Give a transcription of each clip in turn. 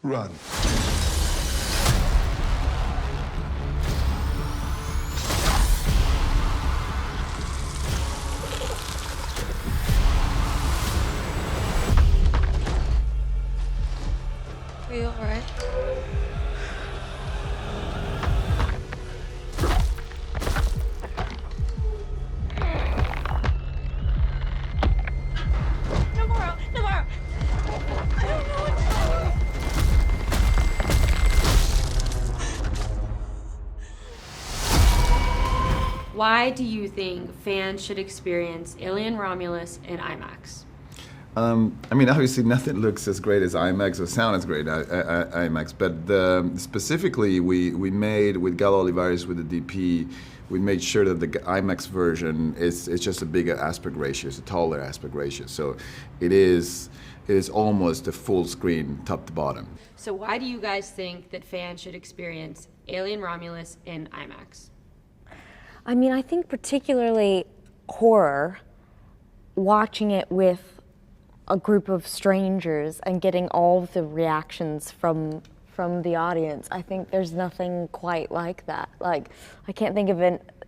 run. Are you alright? Tomorrow! I don't know what to do! Why do you think fans should experience Alien Romulus in IMAX? I mean, obviously, nothing looks as great as IMAX or sound as great as IMAX. But specifically, we made with Gal Olivares with the DP, we made sure that the IMAX version is just a bigger aspect ratio, it's a taller aspect ratio. So it is almost a full screen, top to bottom. So why do you guys think that fans should experience Alien Romulus in IMAX? I mean, I think particularly horror, watching it with a group of strangers and getting all of the reactions from the audience, I think there's nothing quite like that. Like, I can't think of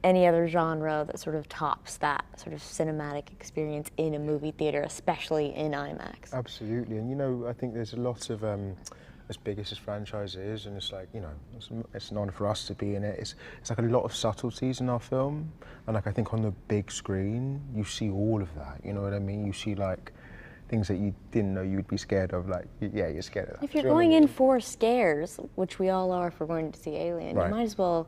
any other genre that sort of tops that sort of cinematic experience in a movie theater, especially in IMAX. Absolutely, and you know, I think there's a lot of, as big as this franchise is, and it's like, you know, it's an honour for us to be in it. It's like a lot of subtleties in our film, and like I think on the big screen, you see all of that, you know what I mean? You see like things that you didn't know you'd be scared of, like, yeah, you're scared of that. If you're going in for scares, which we all are if we're going to see Alien, Right. you might as well...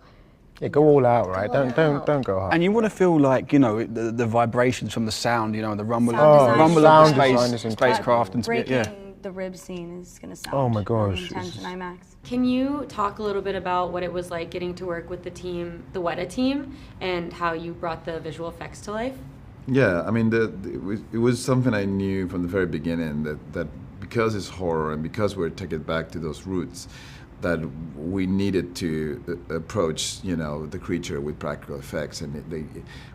Yeah, go all out, right? Go all out. Don't go hard. And you want to feel like, you know, the vibrations from the sound, you know, the rumble, Sound design. of Sound design the is spacecraft and Breaking yeah. the rib scene is going to sound Oh my really gosh, intense in it's- IMAX. Can you talk a little bit about what it was like getting to work with the team, the WETA team, and how you brought the visual effects to life? Yeah, I mean, it was something I knew from the very beginning that because it's horror and because we're taking it back to those roots, that we needed to approach, you know, the creature with practical effects, and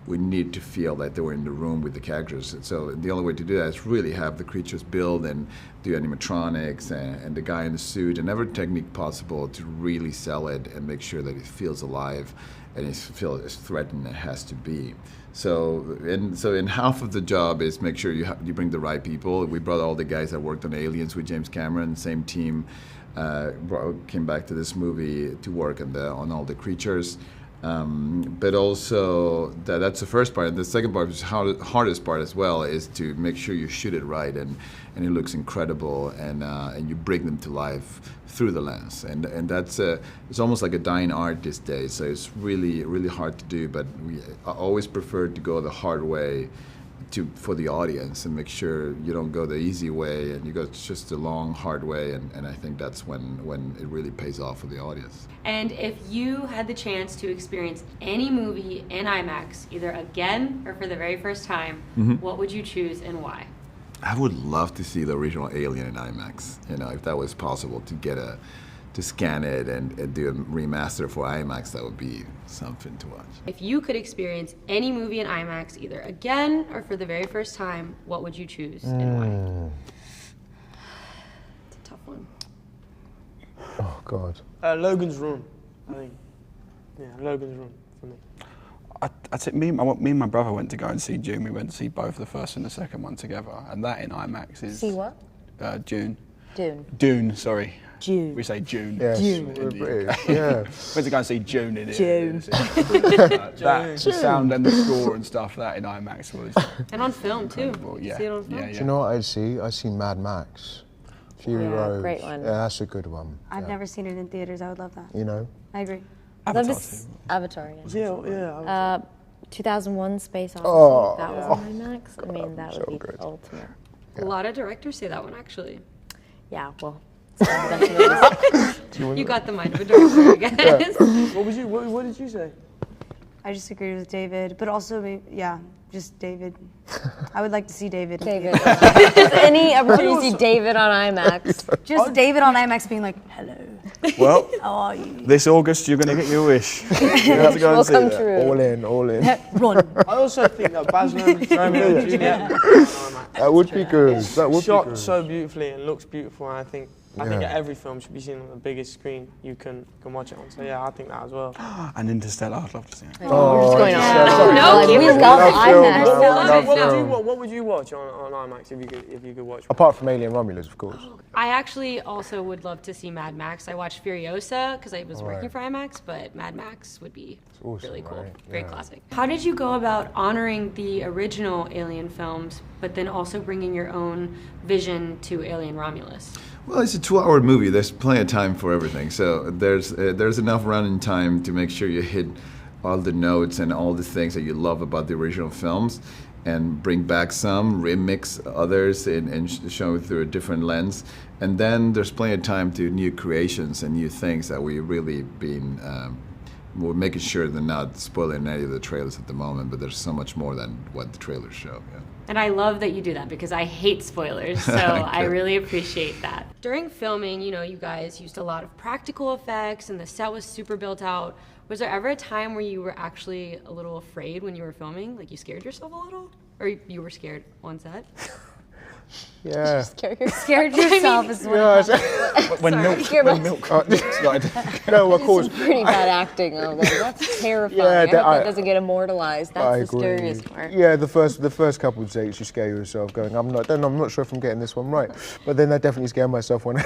we need to feel that they were in the room with the characters. And so the only way to do that is really have the creatures build and do animatronics and the guy in the suit and every technique possible to really sell it and make sure that it feels alive and it feels as threatening as it has to be. So in half of the job is make sure you bring the right people. We brought all the guys that worked on Aliens with James Cameron, same team. Came back to this movie to work on all the creatures, but also that's the first part. And the second part, which is the hardest part as well, is to make sure you shoot it right and it looks incredible and you bring them to life through the lens. And that's it's almost like a dying art these days. So it's really hard to do. But I always prefer to go the hard way for the audience and make sure you don't go the easy way and you go just the long, hard way, and I think that's when it really pays off for the audience. And if you had the chance to experience any movie in IMAX, either again or for the very first time, what would you choose and why? I would love to see the original Alien in IMAX, you know, if that was possible, to scan it and do a remaster for IMAX. That would be something to watch. If you could experience any movie in IMAX, either again or for the very first time, what would you choose and why? It's a tough one. Oh God. Logan's Room, I think. Yeah, Logan's Room for me. I think me and my brother went to go and see Dune. We went to see both the first and the second one together, and that in IMAX is... See what? Dune. Dune. Dune, sorry. June. We say June. Yes, June. we're British, yeah. Went to go and see June in it. June. The sound and the score and stuff, that in IMAX was... And on film too. incredible, You yeah. see it on film? Yeah, Do you know what I'd see? I'd see Mad Max. Fury Yeah, Road. great one. Yeah, that's a good one. I've yeah. never seen it in theaters. I would love that. You know? I agree. Avatar, yeah. Yeah. 2001 Space Odyssey, Oh. that was on IMAX. I mean, that so would be good. the ultimate. A lot of directors say that one actually. Yeah, well, You got the mind of a director, I guess. What did you say? I just agreed with David, but also, yeah, just David. I would like to see David. David. Any opportunity to see David on IMAX. Just David on IMAX being like, hello, Well, how are you? this August you're going to get your wish. You have to go Will and see come that. true. All in. Run. I also think that Baz Luhrmann's Romeo and Juliet That would be good. That would be shot good. so beautifully and looks beautiful, and I think I think every film should be seen on the biggest screen you can watch it on. So yeah, I think that as well. And Interstellar, I'd love to see it. We're just going No, we keep love it. IMAX. What would you watch on IMAX if you could watch? Apart from Alien Romulus, of course. I actually also would love to see Mad Max. I watched Furiosa because I was working Right. for IMAX, but Mad Max would be awesome, really cool. right? Very Yeah. classic. How did you go about honoring the original Alien films, but then also bringing your own vision to Alien Romulus? Well, it's a 2-hour movie. There's plenty of time for everything. So there's enough running time to make sure you hit all the notes and all the things that you love about the original films, and bring back some, remix others, and show it through a different lens. And then there's plenty of time to new creations and new things that we really been. We're making sure they're not spoiling any of the trailers at the moment, but there's so much more than what the trailers show. Yeah. And I love that you do that because I hate spoilers, so I really appreciate that. During filming, you know, you guys used a lot of practical effects and the set was super built out. Was there ever a time where you were actually a little afraid when you were filming? Like you scared yourself a little? Or you were scared on set? Yeah. Scared yourself as well. When milk started. No, of course. Pretty bad acting. Oh, that's terrifying. Yeah, I hope that- that doesn't get immortalized. That's the scariest part. Yeah, the first couple of takes you scare yourself, going, I'm not sure if I'm getting this one right. But then I definitely scared myself when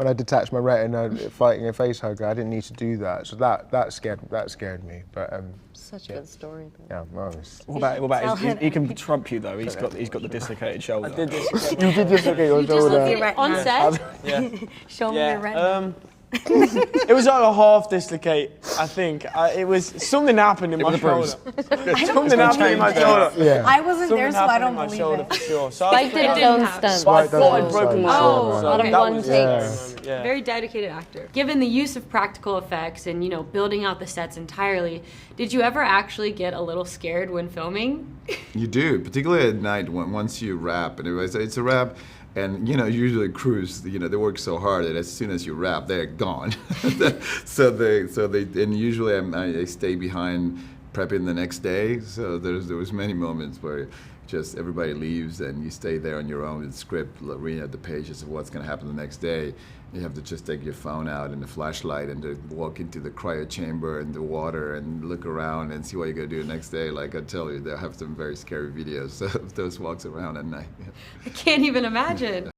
I detached my retina fighting a face hugger. I didn't need to do that, so that scared me. But Such a good story. yeah, well, it's- What about he can trump you though. He's got the dislocated shoulder. I did this. you did just look at your shoulder. On set? Yeah. Show me your retina. It was like a half dislocate, I think. It was something happened in my shoulder. Something happened in my shoulder. Yeah. I wasn't Something there, so I happened don't in my believe shoulder it. for sure. So Spike did his own stunt. But I Spike thought does I'd broken my his shoulder. own So stunt. that One was take. yeah. Very dedicated actor. Given the use of practical effects and, you know, building out the sets entirely, did you ever actually get a little scared when filming? You do, particularly at night once you wrap, and it's a wrap. And you know, usually crews, you know, they work so hard that as soon as you wrap, they're gone. so they, and usually I stay behind prepping the next day. So there was many moments where just everybody leaves and you stay there on your own with the script, reading at the pages of what's going to happen the next day. You have to just take your phone out and the flashlight and to walk into the cryo chamber and the water and look around and see what you're going to do the next day. Like I tell you, they'll have some very scary videos of those walks around at night. I can't even imagine.